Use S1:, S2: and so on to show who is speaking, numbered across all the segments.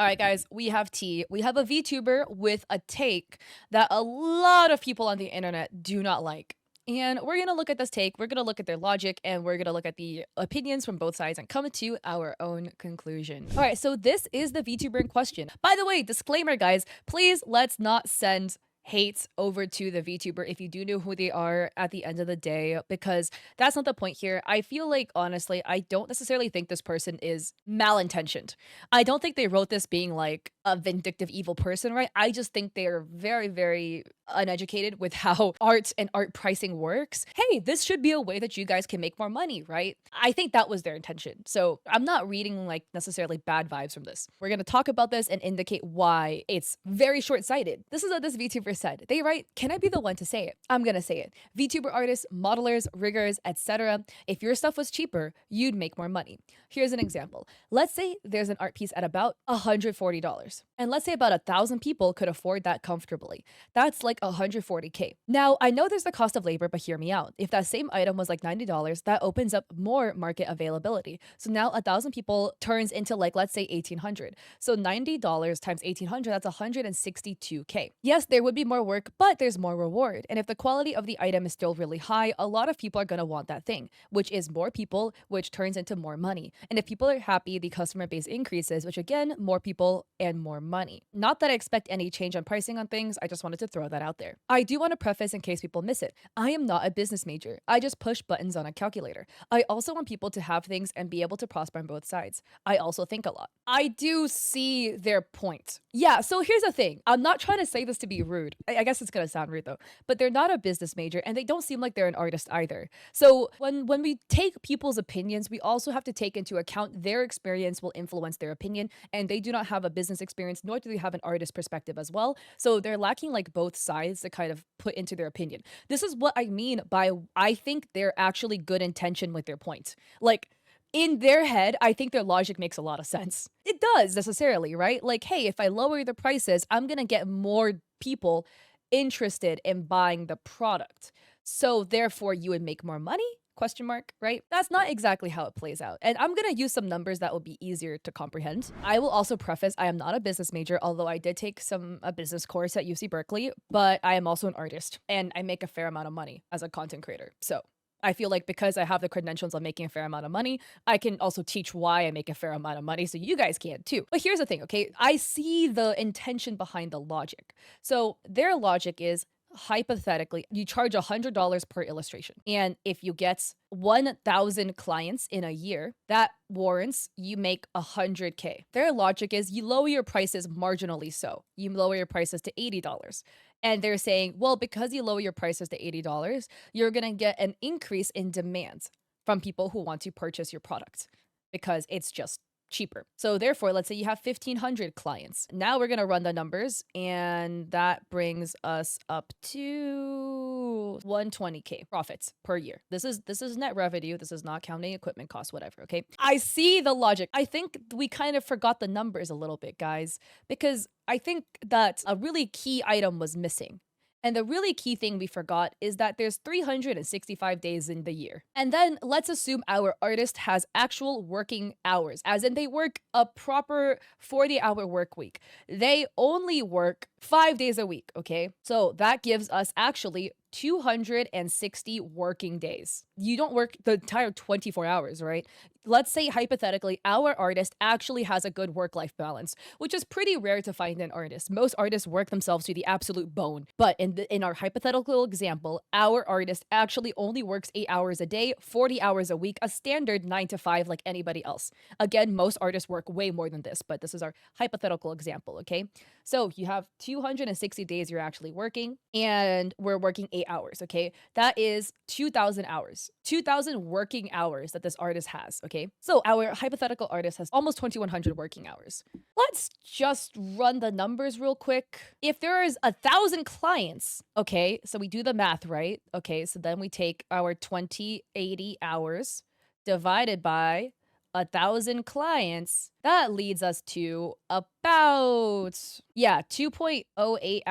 S1: All right, guys, we have tea. We have a VTuber with a take that a lot of people on the internet do not like. And we're going to look at this take, we're going to look at their logic, and we're going to look at the opinions from both sides and come to our own conclusion. All right, so this is the VTuber in question. By the way, disclaimer, guys, please let's not send hate over to the VTuber if you do know who they are at the end of the day, because that's not the point here. I feel like, honestly, I don't necessarily think this person is malintentioned. I don't think they wrote this being like a vindictive evil person, right? I just think they're very, very uneducated with how art and art pricing works. Hey, this should be a way that you guys can make more money, right? I think that was their intention. So I'm not reading like necessarily bad vibes from this. We're going to talk about this and indicate why it's very short-sighted. This is what this VTuber said. They write, "Can I be the one to say it? I'm going to say it. VTuber artists, modelers, riggers, etc. If your stuff was cheaper, you'd make more money. Here's an example. Let's say there's an art piece at about $140. And let's say about 1,000 people could afford that comfortably. That's like 140K. Now, I know there's the cost of labor, but hear me out. If that same item was like $90, that opens up more market availability. So now 1,000 people turns into like, let's say 1,800. So $90 times 1,800, that's 162K. Yes, there would be more work, but there's more reward. And if the quality of the item is still really high, a lot of people are going to want that thing, which is more people, which turns into more money. And if people are happy, the customer base increases, which again, more people and more money. Not that I expect any change on pricing on things, I just wanted to throw that out there. I do want to preface in case people miss it. I am not a business major. I just push buttons on a calculator. I also want people to have things and be able to prosper on both sides. I also think a lot. I do see their point. Yeah, so here's the thing. I'm not trying to say this to be rude. I guess it's gonna sound rude though, but they're not a business major and they don't seem like they're an artist either. So when we take people's opinions, we also have to take into account their experience will influence their opinion, and they do not have a business experience, nor do they have an artist perspective as well. So they're lacking like both sides to kind of put into their opinion. This is what I mean by I think they're actually good intention with their point. Like, in their head, I think their logic makes a lot of sense. It does necessarily, right? Like, hey, if I lower the prices, I'm gonna get more people interested in buying the product. So therefore you would make more money? Question mark, right? That's not exactly how it plays out. And I'm gonna use some numbers that will be easier to comprehend. I will also preface I am not a business major, although I did take a business course at UC Berkeley, but I am also an artist and I make a fair amount of money as a content creator. So I feel like because I have the credentials of making a fair amount of money, I can also teach why I make a fair amount of money so you guys can too. But here's the thing, okay? I see the intention behind the logic. So their logic is hypothetically, you charge $100 per illustration. And if you get 1,000 clients in a year, that warrants you make 100K. Their logic is you lower your prices marginally so. You lower your prices to $80. And they're saying, well, because you lower your prices to $80, you're going to get an increase in demand from people who want to purchase your product because it's just cheaper. So therefore, let's say you have 1,500 clients. Now we're going to run the numbers and that brings us up to 120K profits per year. This is net revenue. This is not counting equipment costs, whatever, okay? I see the logic. I think we kind of forgot the numbers a little bit, guys, because I think that a really key item was missing. And the really key thing we forgot is that there's 365 days in the year. And then let's assume our artist has actual working hours, as in they work a proper 40-hour work week. They only work 5 days a week, okay? So that gives us actually 260 working days. You don't work the entire 24 hours, right? Let's say hypothetically, our artist actually has a good work-life balance, which is pretty rare to find in artists. Most artists work themselves to the absolute bone. But in our hypothetical example, our artist actually only works 8 hours a day, 40 hours a week, a standard 9 to 5 like anybody else. Again, most artists work way more than this, but this is our hypothetical example, okay? So you have 260 days you're actually working, and we're working 8 hours, okay? That is 2,000 hours. 2,000 working hours that this artist has, okay? So our hypothetical artist has almost 2,100 working hours. Let's just run the numbers real quick. If there is 1,000 clients, okay, so we do the math, right? Okay, so then we take our 2080 hours divided by 1,000 clients, that leads us to about, 2.08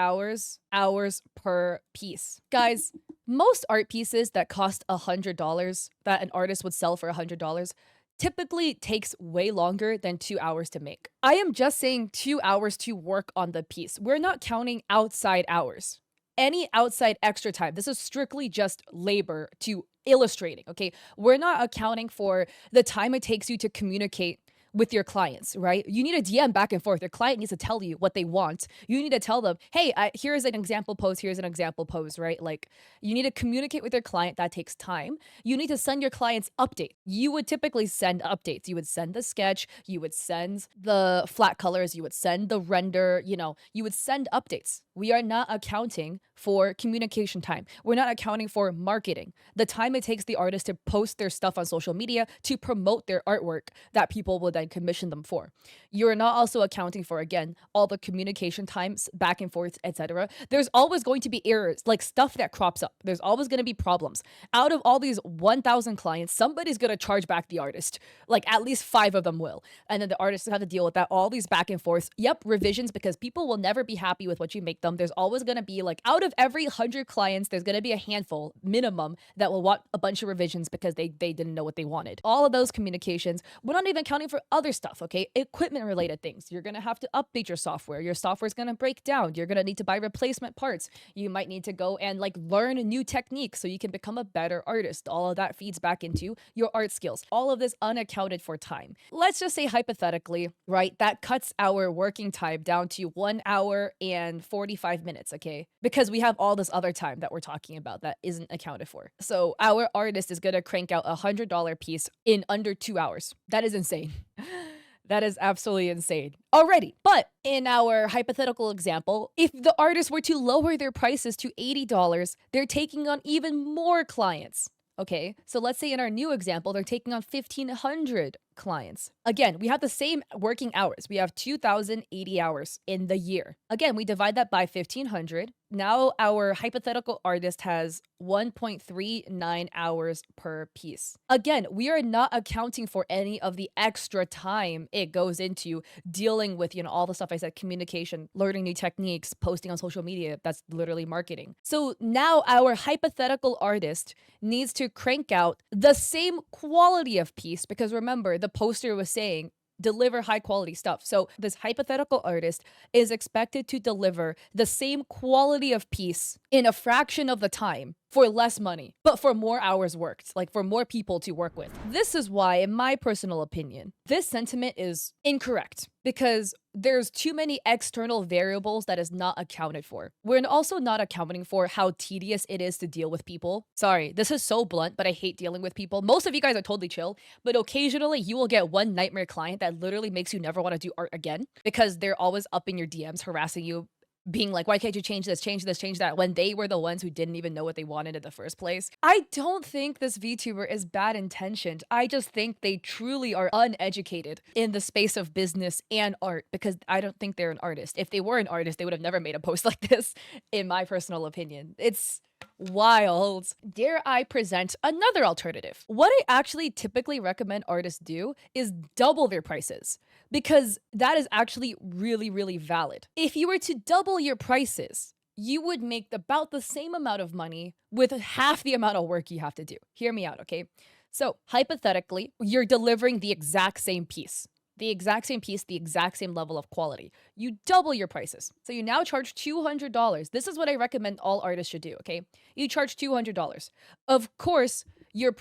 S1: hours per piece. Guys, most art pieces that cost $100, that an artist would sell for $100, typically takes way longer than 2 hours to make. I am just saying 2 hours to work on the piece. We're not counting outside hours. Any outside extra time. This is strictly just labor to illustrating, okay? We're not accounting for the time it takes you to communicate with your clients, right? You need a DM back and forth. Your client needs to tell you what they want. You need to tell them, hey, here's an example pose, here's an example pose, right? Like, you need to communicate with your client. That takes time. You need to send your clients updates. You would typically send updates. You would send the sketch, you would send the flat colors, you would send the render, you would send updates. We are not accounting for communication time. We're not accounting for marketing, the time it takes the artist to post their stuff on social media to promote their artwork that people will then commission them for. You're not also accounting for, again, all the communication times back and forth, etc. There's always going to be errors, like stuff that crops up. There's always going to be problems. Out of all these 1,000 clients, somebody's going to charge back the artist. Like at least 5 of them will. And then the artists have to deal with that, all these back and forths. Yep, revisions, because people will never be happy with what you make them. There's always going to be, like, out of every 100 clients, there's going to be a handful minimum that will want a bunch of revisions because they didn't know what they wanted. All of those communications, we're not even counting for other stuff, okay? Equipment related things. You're going to have to update your software. Your software's going to break down. You're going to need to buy replacement parts. You might need to go and like learn new techniques so you can become a better artist. All of that feeds back into your art skills. All of this unaccounted for time. Let's just say hypothetically, right? That cuts our working time down to 1 hour and 45 minutes, okay? Because we have all this other time that we're talking about that isn't accounted for. So our artist is going to crank out $100 piece in under 2 hours. That is insane. That is absolutely insane already. But in our hypothetical example, if the artist were to lower their prices to $80, they're taking on even more clients. Okay, so let's say in our new example, they're taking on 1,500 clients. Again, we have the same working hours. We have 2,080 hours in the year. Again, we divide that by 1,500. Now our hypothetical artist has 1.39 hours per piece. Again, we are not accounting for any of the extra time it goes into dealing with, all the stuff I said, communication, learning new techniques, posting on social media. That's literally marketing. So now our hypothetical artist needs to crank out the same quality of piece, because remember, the poster was saying deliver high quality stuff. So this hypothetical artist is expected to deliver the same quality of piece in a fraction of the time for less money, but for more hours worked, like for more people to work with. This is why, in my personal opinion, this sentiment is incorrect, because there's too many external variables that is not accounted for. We're also not accounting for how tedious it is to deal with people. Sorry, this is so blunt, but I hate dealing with people. Most of you guys are totally chill, but occasionally you will get one nightmare client that literally makes you never want to do art again, because they're always up in your DMs harassing you, being like, why can't you change this, change that, when they were the ones who didn't even know what they wanted in the first place. I don't think this VTuber is bad intentioned. I just think they truly are uneducated in the space of business and art, because I don't think they're an artist. If they were an artist, they would have never made a post like this, in my personal opinion. It's wild. Dare I present another alternative? What I actually typically recommend artists do is double their prices, because that is actually really, really valid. If you were to double your prices, you would make about the same amount of money with half the amount of work you have to do. Hear me out, okay? So hypothetically, you're delivering the exact same piece. The exact same piece, the exact same level of quality. You double your prices. So you now charge $200. This is what I recommend all artists should do, okay? You charge $200. Of course, your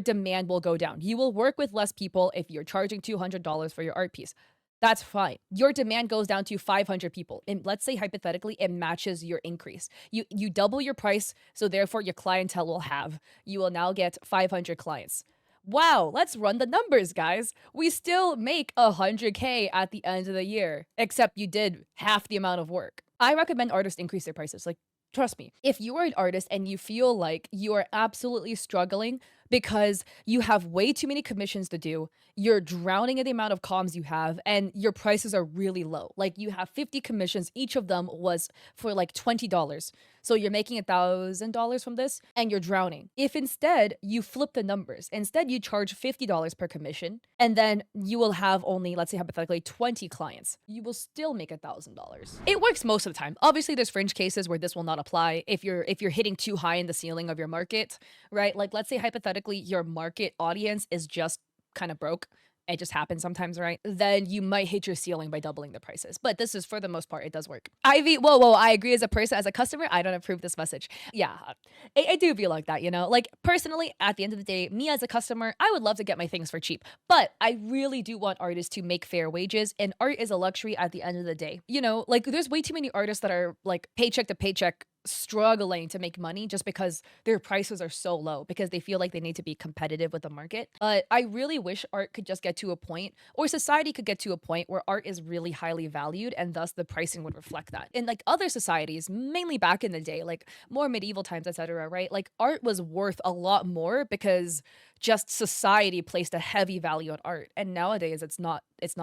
S1: demand will go down. You will work with less people if you're charging $200 for your art piece. That's fine. Your demand goes down to 500 people. And let's say hypothetically, it matches your increase. You double your price, so therefore your clientele will have. You will now get 500 clients. Wow, let's run the numbers, guys. We still make 100K at the end of the year, except you did half the amount of work. I recommend artists increase their prices. Like, trust me, if you are an artist and you feel like you are absolutely struggling because you have way too many commissions to do, you're drowning in the amount of comms you have, and your prices are really low. Like, you have 50 commissions, each of them was for like $20. So you're making $1,000 from this, and you're drowning. If instead you flip the numbers, instead you charge $50 per commission, and then you will have only, let's say hypothetically, 20 clients, you will still make $1,000. It works most of the time. Obviously, there's fringe cases where this will not apply if you're hitting too high in the ceiling of your market, right? Like, let's say hypothetically your market audience is just kind of broke, it just happens sometimes, right? Then you might hit your ceiling by doubling the prices. But this is for the most part, it does work. Ivy, whoa, I agree as a person, as a customer, I don't approve this message. Yeah, I do feel like that, you know? Like, personally, at the end of the day, me as a customer, I would love to get my things for cheap. But I really do want artists to make fair wages, and art is a luxury at the end of the day. You know, like, there's way too many artists that are like paycheck to paycheck struggling to make money just because their prices are so low because they feel like they need to be competitive with the market. But I really wish art could just get to a point, or society could get to a point where art is really highly valued and thus the pricing would reflect that. In like other societies, mainly back in the day, like more medieval times, etc., right? Like art was worth a lot more because just society placed a heavy value on art. And nowadays it's not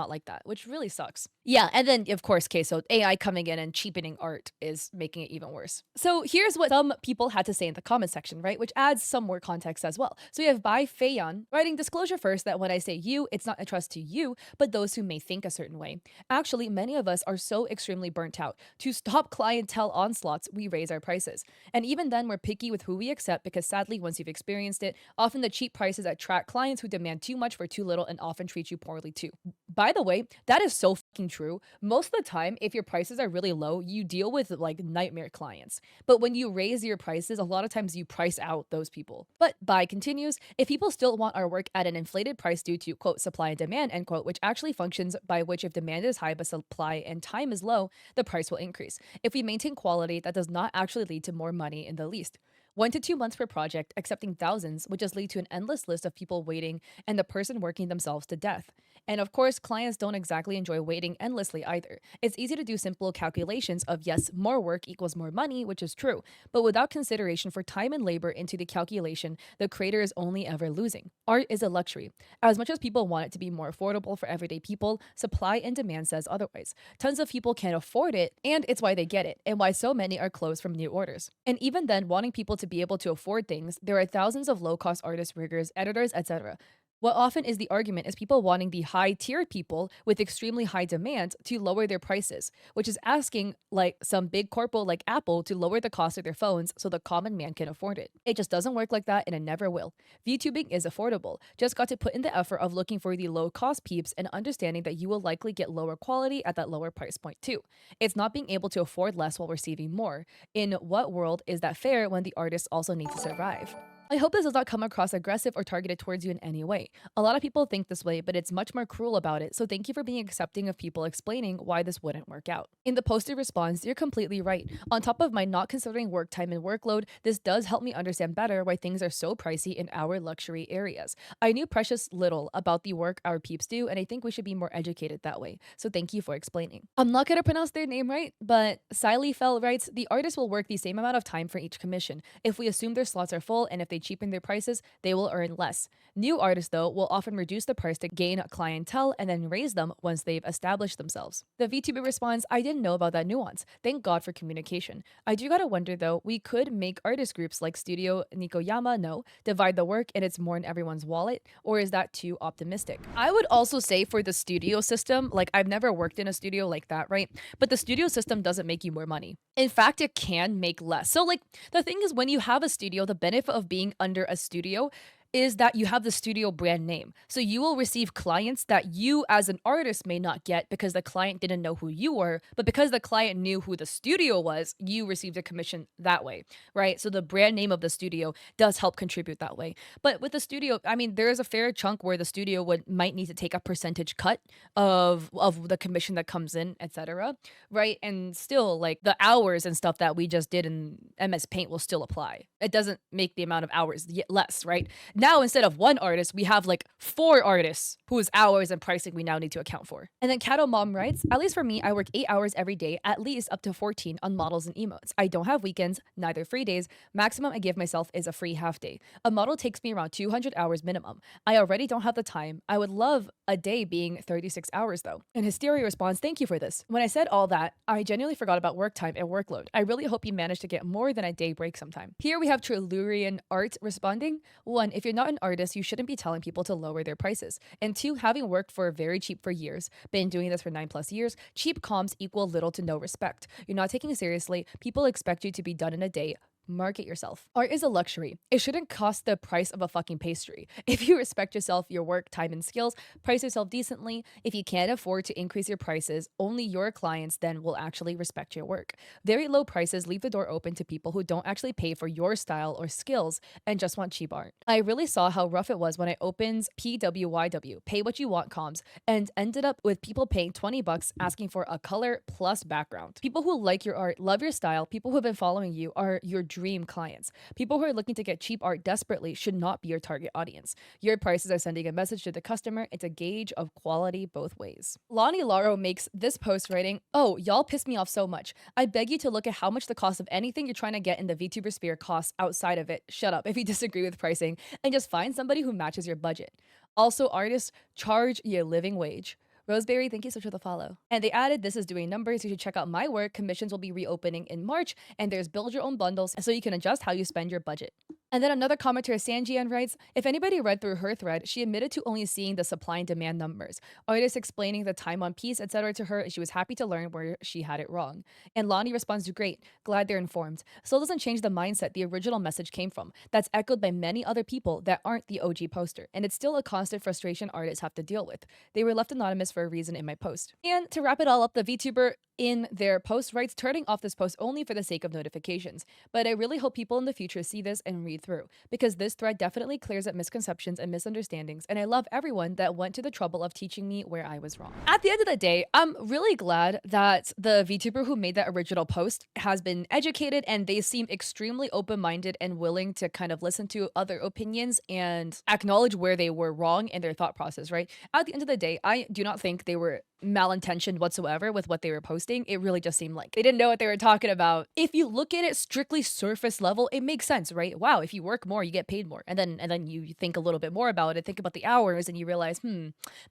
S1: like that, which really sucks. Yeah, and then of course, okay, so AI coming in and cheapening art is making it even worse. So here's what some people had to say in the comment section, right? Which adds some more context as well. So we have Bai Feiyan writing disclosure first that when I say you, it's not a trust to you, but those who may think a certain way. Actually, many of us are so extremely burnt out. To stop clientele onslaughts, we raise our prices. And even then, we're picky with who we accept because sadly, once you've experienced it, often the cheap prices attract clients who demand too much for too little and often treat you poorly too. By the way, that is so fucking true. Most of the time, if your prices are really low, you deal with like nightmare clients. But when you raise your prices, a lot of times you price out those people. But Bai continues, if people still want our work at an inflated price due to quote supply and demand, end quote, which actually functions by which if demand is high but supply and time is low, the price will increase. If we maintain quality, that does not actually lead to more money in the least. 1 to 2 months per project, accepting thousands would just lead to an endless list of people waiting and the person working themselves to death. And of course, clients don't exactly enjoy waiting endlessly either. It's easy to do simple calculations of yes, more work equals more money, which is true, but without consideration for time and labor into the calculation, the creator is only ever losing. Art is a luxury. As much as people want it to be more affordable for everyday people, supply and demand says otherwise. Tons of people can't afford it, and it's why they get it, and why so many are closed from new orders. And even then, wanting people to be able to afford things, there are thousands of low-cost artists, riggers, editors, etc. What often is the argument is people wanting the high tier people with extremely high demand to lower their prices, which is asking like some big corpo like Apple to lower the cost of their phones so the common man can afford it. It just doesn't work like that and it never will. VTubing is affordable. Just got to put in the effort of looking for the low cost peeps and understanding that you will likely get lower quality at that lower price point too. It's not being able to afford less while receiving more. In what world is that fair when the artists also need to survive? I hope this does not come across aggressive or targeted towards you in any way. A lot of people think this way, but it's much more cruel about it, so thank you for being accepting of people explaining why this wouldn't work out. In the poster response, you're completely right. On top of my not considering work time and workload, this does help me understand better why things are so pricey in our luxury areas. I knew precious little about the work our peeps do, and I think we should be more educated that way, so thank you for explaining. I'm not gonna pronounce their name right, but Siley Fell writes, the artist will work the same amount of time for each commission. If we assume their slots are full and if they cheapen their prices, they will earn less. New artists, though, will often reduce the price to gain clientele and then raise them once they've established themselves. The VTuber responds, I didn't know about that nuance. Thank God for communication. I do gotta wonder, though, we could make artist groups like Studio Nikoyama divide the work and it's more in everyone's wallet, or is that too optimistic? I would also say for the studio system, like I've never worked in a studio like that, right? But the studio system doesn't make you more money. In fact, it can make less. So like the thing is when you have a studio, the benefit of being under a studio is that you have the studio brand name. So you will receive clients that you as an artist may not get because the client didn't know who you were, but because the client knew who the studio was, you received a commission that way, right? So the brand name of the studio does help contribute that way. But with the studio, I mean, there is a fair chunk where the studio might need to take a percentage cut of the commission that comes in, etc., right? And still like the hours and stuff that we just did in MS Paint will still apply. It doesn't make the amount of hours less, right? Now, instead of one artist, we have like 4 artists whose hours and pricing we now need to account for. And then Cattle Mom writes, at least for me, I work 8 hours every day, at least up to 14 on models and emotes. I don't have weekends, neither free days. Maximum I give myself is a free half day. A model takes me around 200 hours minimum. I already don't have the time. I would love a day being 36 hours though. And Hysteria responds, thank you for this. When I said all that, I genuinely forgot about work time and workload. I really hope you manage to get more than a day break sometime. Here we have Trilurian Art responding, 1, if you're not an artist, you shouldn't be telling people to lower their prices. And 2, having worked for very cheap for years, been doing this for 9+ years, cheap comms equal little to no respect. You're not taking it seriously. People expect you to be done in a day. market yourself. Art is a luxury. It shouldn't cost the price of a fucking pastry. If you respect yourself, your work, time, and skills, price yourself decently. If you can't afford to increase your prices, only your clients then will actually respect your work. Very low prices leave the door open to people who don't actually pay for your style or skills and just want cheap art. I really saw how rough it was when I opened PWYW, Pay What You Want comms, and ended up with people paying 20 bucks asking for a color plus background. People who like your art, love your style, people who have been following you are your dream clients. People who are looking to get cheap art desperately should not be your target audience. Your prices are sending a message to the customer. It's a gauge of quality both ways. Lonnie Laro makes this post writing, "Oh, y'all piss me off so much. I beg you to look at how much the cost of anything you're trying to get in the VTuber sphere costs outside of it. Shut up if you disagree with pricing and just find somebody who matches your budget. Also, artists, charge your living wage." Roseberry, thank you so much for the follow. And they added, "This is doing numbers. You should check out my work. Commissions will be reopening in March, and there's build your own bundles so you can adjust how you spend your budget." And then another commenter, Sanjian, writes, "If anybody read through her thread, she admitted to only seeing the supply and demand numbers. Artists explaining the time on piece, etc. to her, and she was happy to learn where she had it wrong." And Lonnie responds to, "Great, glad they're informed. Still doesn't change the mindset the original message came from. That's echoed by many other people that aren't the OG poster. And it's still a constant frustration artists have to deal with. They were left anonymous for a reason in my post." And to wrap it all up, the VTuber in their post writes, "Turning off this post only for the sake of notifications. But I really hope people in the future see this and read through, because this thread definitely clears up misconceptions and misunderstandings, and I love everyone that went to the trouble of teaching me where I was wrong." At the end of the day, I'm really glad that the VTuber who made that original post has been educated, and they seem extremely open-minded and willing to kind of listen to other opinions and acknowledge where they were wrong in their thought process, right? At the end of the day, I do not think they were malintentioned whatsoever with what they were posting. It really just seemed like they didn't know what they were talking about. If you look at it strictly surface level, it makes sense, right? Wow, if you work more, you get paid more. And then you think a little bit more about it, think about the hours, and you realize,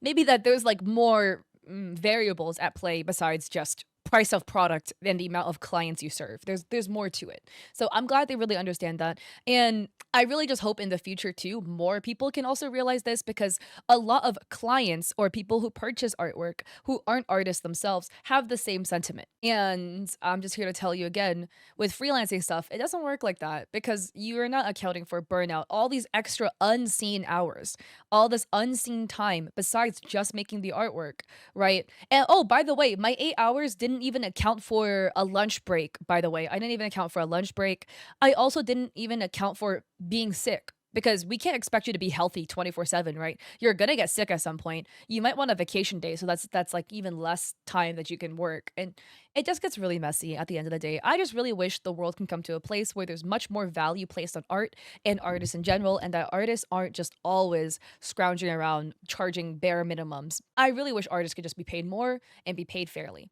S1: maybe that there's like more variables at play besides just price of product and the amount of clients you serve. There's more to it. So I'm glad they really understand that. And I really just hope in the future too, more people can also realize this, because a lot of clients or people who purchase artwork who aren't artists themselves have the same sentiment. And I'm just here to tell you again, with freelancing stuff, it doesn't work like that, because you're not accounting for burnout, all these extra unseen hours, all this unseen time besides just making the artwork, right? And oh, by the way, my 8 hours didn't even account for a lunch break, by the way. I didn't even account for a lunch break. I also didn't even account for being sick, because we can't expect you to be healthy 24/7, right? You're gonna get sick at some point. You might want a vacation day, so that's like even less time that you can work. And it just gets really messy at the end of the day. I just really wish the world can come to a place where there's much more value placed on art and artists in general, and that artists aren't just always scrounging around charging bare minimums. I really wish artists could just be paid more and be paid fairly.